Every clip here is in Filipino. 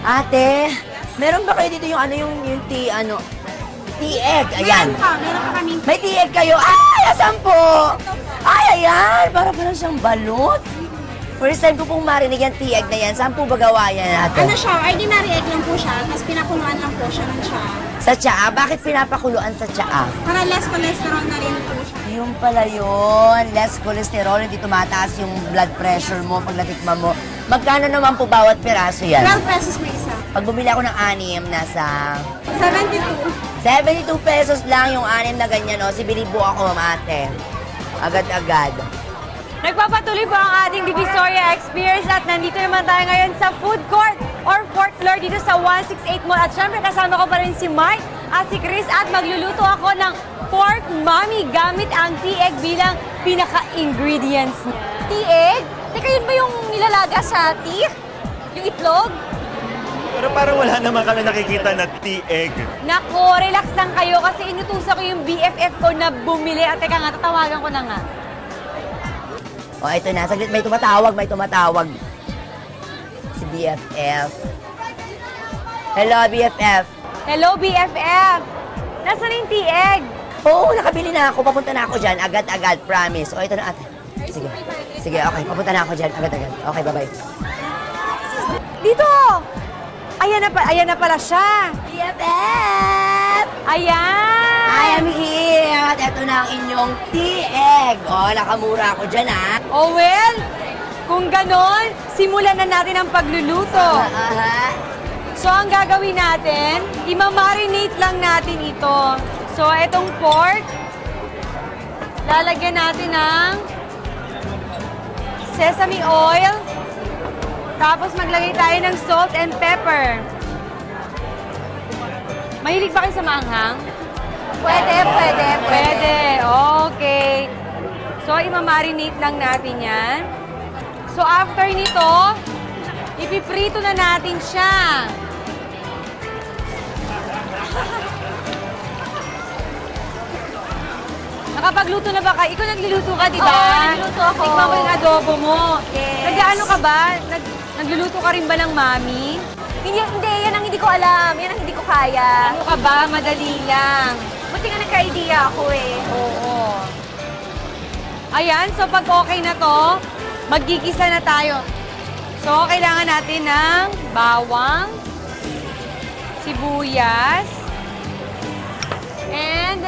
Ate, meron ba kayo dito yung tea-egg? Ayan. Meron pa kami. May tea-egg kayo? Ay, asan po? Ay, ayan. Para siyang balot. First time ko pong marinig yung tea-egg na yan. Saan po ba gawa yan natin? Ano siya? Ordinary egg lang po siya. Tapos pinakuluan lang po siya ng tsaa. Sa tsaa? Bakit pinapakuluan sa tsaa? Para less cholesterol na rin po siya. Yung pala yun. Less cholesterol, hindi tumataas yung blood pressure mo pag natikman mo. Magkano naman po bawat piraso yan? 12 pesos po isa. Pag bumili ako ng anim, nasa 72. 72 pesos lang yung anim na ganyan, no? Sibilibo ako, ate. Agad-agad. Nagpapatuloy po ang ating Divisoria Experience at nandito naman tayo ngayon sa food court or fourth floor dito sa 168 Mall. At syempre kasama ko pa rin si Mike at si Chris at magluluto ako ng pork mommy gamit ang tea-egg bilang pinaka-ingredients niya. Tea-egg? Teka, yun ba yung nilalaga sa tea? Yung itlog? Pero parang wala naman kami nakikita na tea-egg. Nako, relax lang kayo kasi inutusan ko yung BFF ko na bumili. At teka nga, tatawagan ko na nga. O, ito na. Saglit, may tumatawag. Si BFF. Hello, BFF. Hello, BFF! Nasaan yung tea-egg? Oo, nakabili na ako. Papunta na ako dyan. Agad-agad, promise. O, ito na, ate. Sige. Sige, okay. Papunta na ako dyan. Agad-agad. Okay, bye-bye. Dito! Ayan na pala siya. BFF! Ayan! I am here! At ito na ang inyong tea-egg. O, nakamura ako dyan, ha? Oh well, kung ganon, simulan na natin ang pagluluto. So, ang gagawin natin, imamarinate lang natin ito. So, itong pork, lalagyan natin ng sesame oil, tapos maglagay tayo ng salt and pepper. Mahilig ba kayo sa maanghang? Pwede. Pwede. Okay. So, imamarinate lang natin yan. So, after nito, ipiprito na natin siya. Nakapagluto na ba kayo? Ikaw nagluluto ka, di ba? Oo, nagluluto ako. Tikman mo yung adobo mo. Yes. Nag-ano ka ba? Nagluluto ka rin ba ng mami? Hindi, yan ang hindi ko alam. Yan ang hindi ko kaya. Ano ka ba? Madali lang. Buti nga nagka-idea ako eh. Oo. Ayan, so pag okay na to, maggigisa na tayo. So, kailangan natin ng bawang, sibuyas, and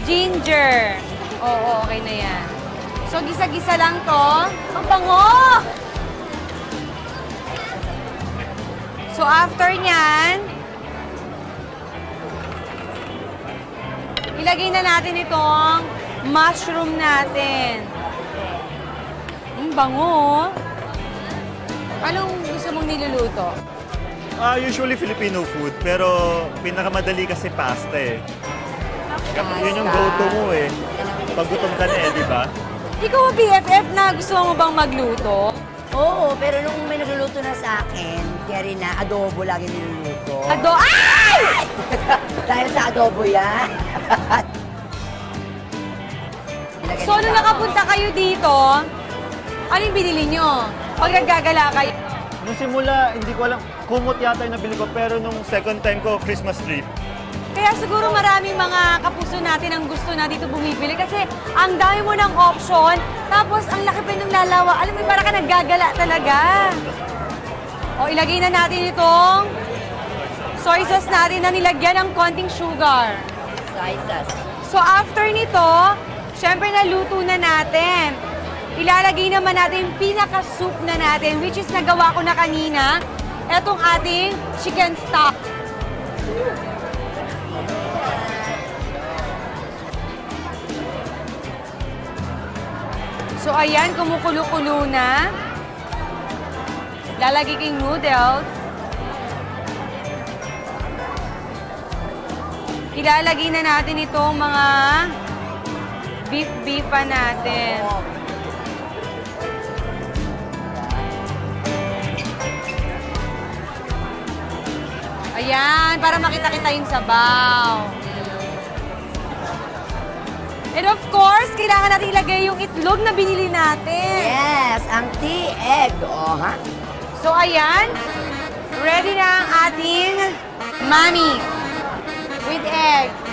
ginger. Oo, okay na yan. So, gisa-gisa lang to. Ang bango! So, after nyan, ilagay na natin itong mushroom natin. Bango. Anong gusto mong niluluto? Usually Filipino food, pero pinakamadali kasi pasta eh. Yun yung go-to mo eh. Pag gutom ka na eh, di ba? Ikaw, BFF, na gusto mo bang magluto? Oo, pero nung may nagluluto na sa akin, kaya rin na adobo lagi niluluto. Ay! Dahil sa adobo yan. So, nung nakapunta kayo dito, ano yung binili nyo? Pag naggagala kayo? Nung simula, hindi ko alam, kumot yata yung nabili ko, pero nung second time ko, Christmas tree. Kaya siguro maraming mga kapuso natin ang gusto na dito bumibili kasi ang dami mo ng option, tapos ang laki pa ng lalawa. Alam mo, para ka naggagala talaga. O, ilagay na natin itong soy sauce natin na nilagyan ng konting sugar. Soy sauce. So, after nito, syempre naluto na natin. Ilalagay naman natin yung pinaka-soup na natin, which is nagawa ko na kanina. Etong ating chicken stock. So, ayan, kumukulo-kulo na. Lalagay ko yung noodles. Ilalagay na natin itong mga beef-beefa natin. Ayan, para makita-kita yung sabaw. And of course, kailangan natin ilagay yung itlog na binili natin. Yes, ang tea-egg. O, ha? So, ayan. Ready na ang ating mami with egg.